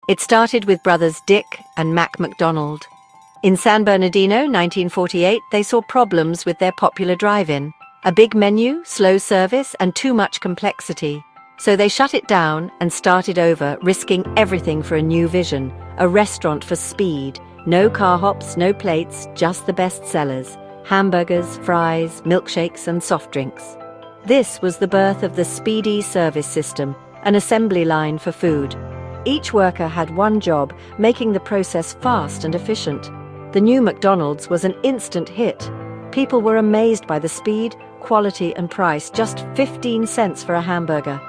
It started with brothers Dick and Mac McDonald. In San Bernardino, 1948, they saw problems with their popular drive-in. A big menu, slow service, and too much complexity. So they shut it down and started over, risking everything for a new vision. A restaurant for speed. No car hops, no plates, just the best sellers. Hamburgers, fries, milkshakes, and soft drinks. This was the birth of the speedy service system, an assembly line for food. Each worker had one job, making the process fast and efficient. The new McDonald's was an instant hit. People were amazed by the speed, quality, and price, just 15 cents for a hamburger.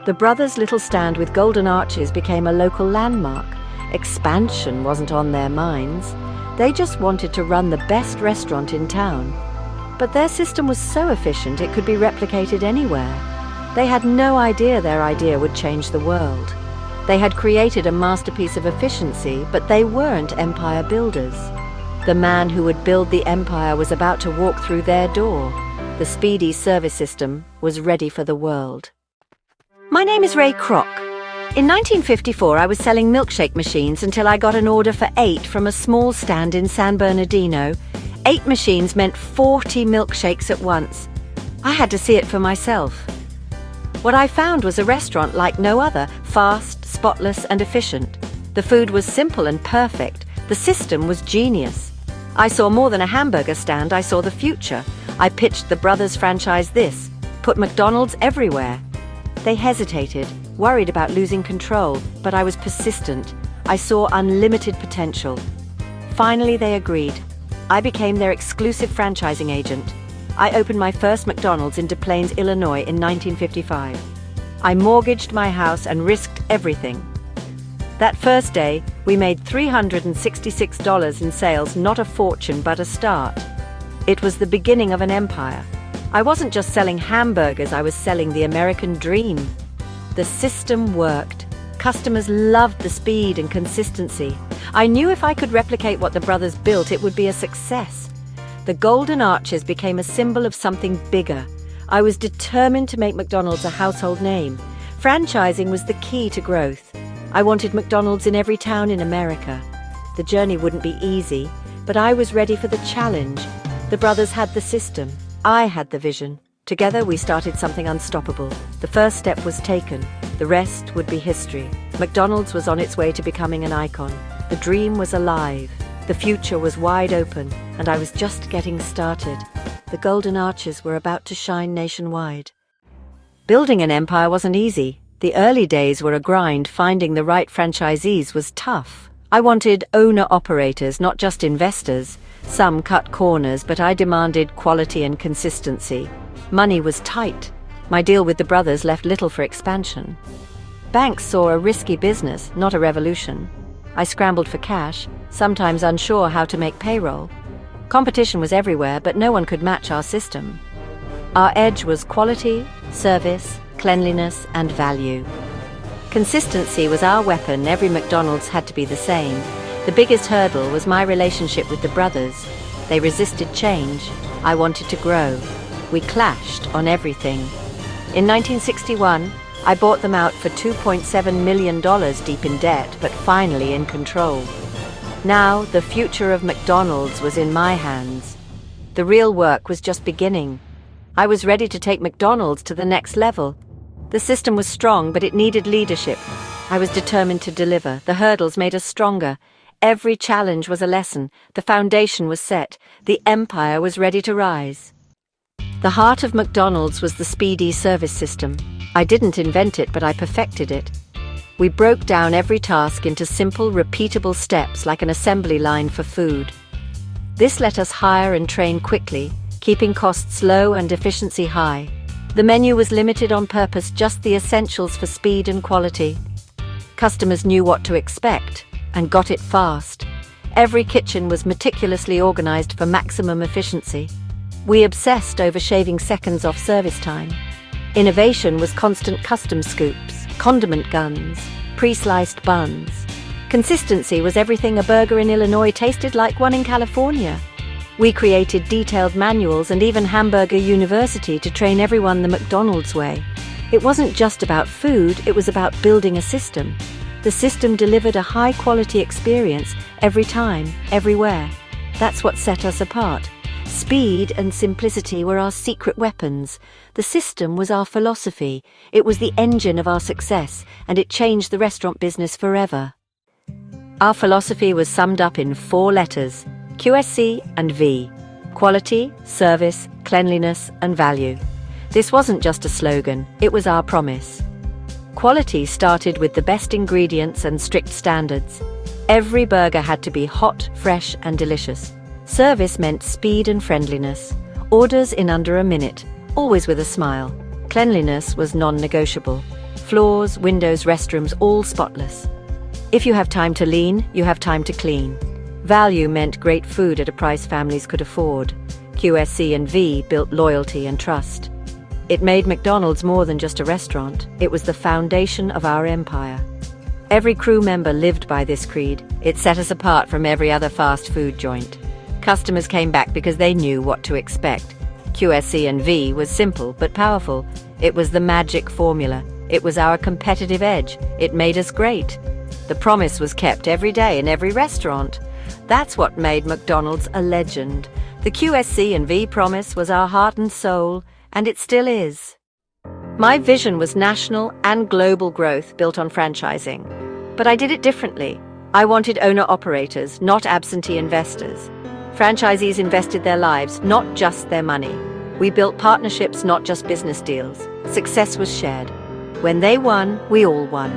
The brothers' little stand with golden arches became a local landmark. Expansion wasn't on their minds. They just wanted to run the best restaurant in town. But their system was so efficient it could be replicated anywhere. They had no idea their idea would change the world. They had created a masterpiece of efficiency, but they weren't empire builders. The man who would build the empire was about to walk through their door. The speedy service system was ready for the world. My name is Ray Kroc. In 1954, I was selling milkshake machines until I got an order for 8 from a small stand in San Bernardino. 8 machines meant 40 milkshakes at once. I had to see it for myself. What I found was a restaurant like no other, fast, spotless, and efficient. The food was simple and perfect. The system was genius. I saw more than a hamburger stand, I saw the future. I pitched the brothers franchise this, put McDonald's everywhere. They hesitated, worried about losing control, but I was persistent. I saw unlimited potential. Finally, they agreed. I became their exclusive franchising agent. I opened my first McDonald's in Des Plaines, Illinois in 1955. I mortgaged my house and risked everything. That first day, we made $366 in sales, not a fortune, but a start. It was the beginning of an empire. I wasn't just selling hamburgers, I was selling the American dream. The system worked. Customers loved the speed and consistency. I knew if I could replicate what the brothers built, it would be a success. The golden arches became a symbol of something bigger. I was determined to make McDonald's a household name. Franchising was the key to growth. I wanted McDonald's in every town in America. The journey wouldn't be easy, but I was ready for the challenge. The brothers had the system. I had the vision. Together we started something unstoppable. The first step was taken. The rest would be history. McDonald's was on its way to becoming an icon. The dream was alive. The future was wide open, and I was just getting started. The golden arches were about to shine nationwide. Building an empire wasn't easy. The early days were a grind. Finding the right franchisees was tough. I wanted owner-operators, not just investors. Some cut corners, but I demanded quality and consistency. Money was tight. My deal with the brothers left little for expansion. Banks saw a risky business, not a revolution. I scrambled for cash, sometimes unsure how to make payroll. Competition was everywhere, but no one could match our system. Our edge was quality, service, cleanliness, and value. Consistency was our weapon. Every McDonald's had to be the same. The biggest hurdle was my relationship with the brothers. They resisted change. I wanted to grow. We clashed on everything. In 1961, I bought them out for $2.7 million deep in debt, but finally in control. Now, the future of McDonald's was in my hands. The real work was just beginning. I was ready to take McDonald's to the next level. The system was strong, but it needed leadership. I was determined to deliver. The hurdles made us stronger. Every challenge was a lesson. The foundation was set. The empire was ready to rise. The heart of McDonald's was the speedy service system. I didn't invent it, but I perfected it. We broke down every task into simple, repeatable steps like an assembly line for food. This let us hire and train quickly, keeping costs low and efficiency high. The menu was limited on purpose, just the essentials for speed and quality. Customers knew what to expect and got it fast. Every kitchen was meticulously organized for maximum efficiency. We obsessed over shaving seconds off service time. Innovation was constant custom scoops, condiment guns, pre-sliced buns. Consistency was everything. A burger in Illinois tasted like one in California. We created detailed manuals and even Hamburger University to train everyone the McDonald's way. It wasn't just about food, it was about building a system. The system delivered a high-quality experience every time, everywhere. That's what set us apart. Speed and simplicity were our secret weapons. The system was our philosophy. It was the engine of our success, and it changed the restaurant business forever. Our philosophy was summed up in 4 letters: QSC and V. Quality, service, cleanliness, and value. This wasn't just a slogan, it was our promise. Quality started with the best ingredients and strict standards. Every burger had to be hot, fresh, and delicious. Service meant speed and friendliness. Orders in under a minute, always with a smile. Cleanliness was non-negotiable. Floors, windows, restrooms, all spotless. If you have time to lean, you have time to clean. Value meant great food at a price families could afford. QSC and V built loyalty and trust. It made McDonald's more than just a restaurant. It was the foundation of our empire. Every crew member lived by this creed. It set us apart from every other fast food joint. Customers came back because they knew what to expect. QSC and V was simple but powerful. It was the magic formula. It was our competitive edge. It made us great. The promise was kept every day in every restaurant. That's what made McDonald's a legend. The QSC and V promise was our heart and soul, and it still is. My vision was national and global growth built on franchising. But I did it differently. I wanted owner-operators, not absentee investors. Franchisees invested their lives, not just their money. We built partnerships, not just business deals. Success was shared. When they won, we all won.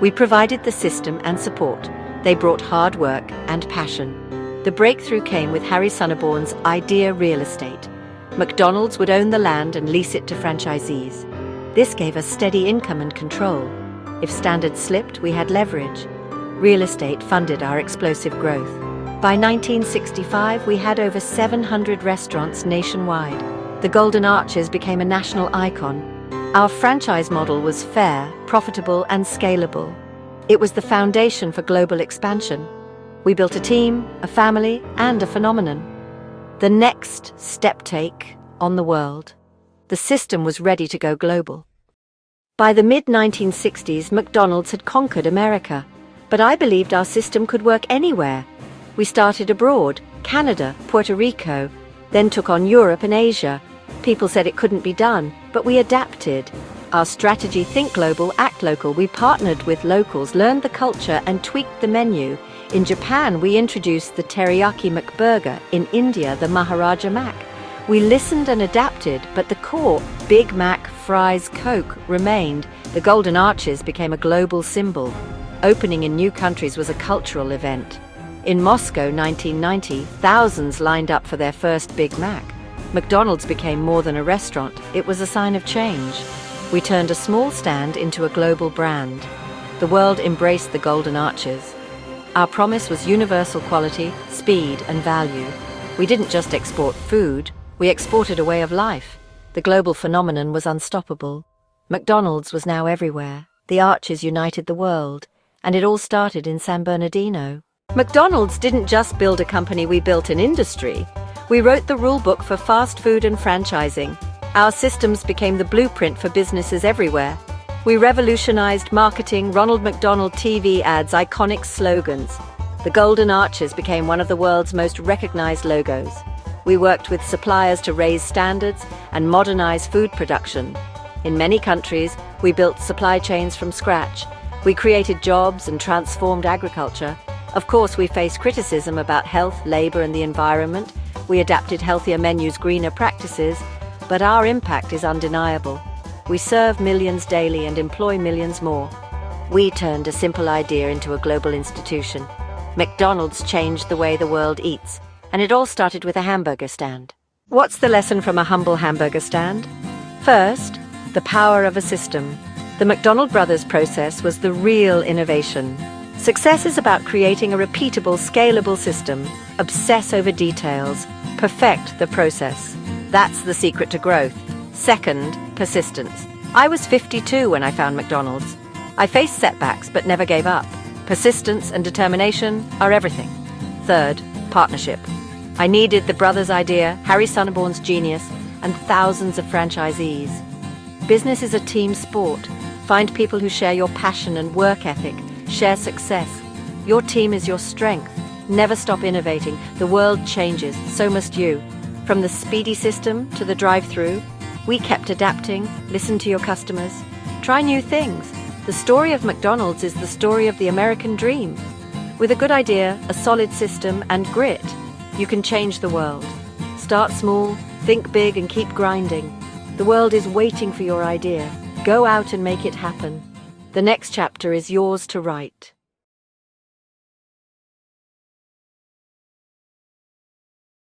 We provided the system and support. They brought hard work and passion. The breakthrough came with Harry Sonneborn's idea real estate. McDonald's would own the land and lease it to franchisees. This gave us steady income and control. If standards slipped, we had leverage. Real estate funded our explosive growth. By 1965, we had over 700 restaurants nationwide. The Golden Arches became a national icon. Our franchise model was fair, profitable, and scalable. It was the foundation for global expansion. We built a team, a family, and a phenomenon. The next step take on the world. The system was ready to go global. By the mid-1960s, McDonald's had conquered America. But I believed our system could work anywhere. We started abroad, Canada, Puerto Rico, then took on Europe and Asia. People said it couldn't be done, but we adapted. Our strategy, think global, act local. We partnered with locals, learned the culture, and tweaked the menu. In Japan, we introduced the Teriyaki McBurger. In India, the Maharaja Mac. We listened and adapted, but the core, Big Mac, fries, Coke, remained. The Golden Arches became a global symbol. Opening in new countries was a cultural event. In Moscow, 1990, thousands lined up for their first Big Mac. McDonald's became more than a restaurant. It was a sign of change. We turned a small stand into a global brand. The world embraced the Golden Arches. Our promise was universal quality, speed, and value. We didn't just export food, we exported a way of life. The global phenomenon was unstoppable. McDonald's was now everywhere. The Arches united the world. And it all started in San Bernardino. McDonald's didn't just build a company, we built an industry. We wrote the rule book for fast food and franchising. Our systems became the blueprint for businesses everywhere. We revolutionized marketing, Ronald McDonald TV ads, iconic slogans. The Golden Arches became one of the world's most recognized logos. We worked with suppliers to raise standards and modernize food production. In many countries, we built supply chains from scratch. We created jobs and transformed agriculture. Of course, we faced criticism about health, labor, and the environment. We adapted healthier menus, greener practices, but our impact is undeniable. We serve millions daily and employ millions more. We turned a simple idea into a global institution. McDonald's changed the way the world eats, and it all started with a hamburger stand. What's the lesson from a humble hamburger stand? First, the power of a system. The McDonald Brothers process was the real innovation. Success is about creating a repeatable, scalable system. Obsess over details. Perfect the process. That's the secret to growth. Second, persistence. I was 52 when I found McDonald's. I faced setbacks but never gave up. Persistence and determination are everything. Third, partnership. I needed the brothers' idea, Harry Sonneborn's genius, and thousands of franchisees. Business is a team sport. Find people who share your passion and work ethic. Share success. Your team is your strength. Never stop innovating. The world changes, so must you. From the speedy system to the drive-through, we kept adapting, listened to your customers, try new things. The story of McDonald's is the story of the American dream. With a good idea, a solid system, and grit, you can change the world. Start small, think big, and keep grinding. The world is waiting for your idea. Go out and make it happen. The next chapter is yours to write.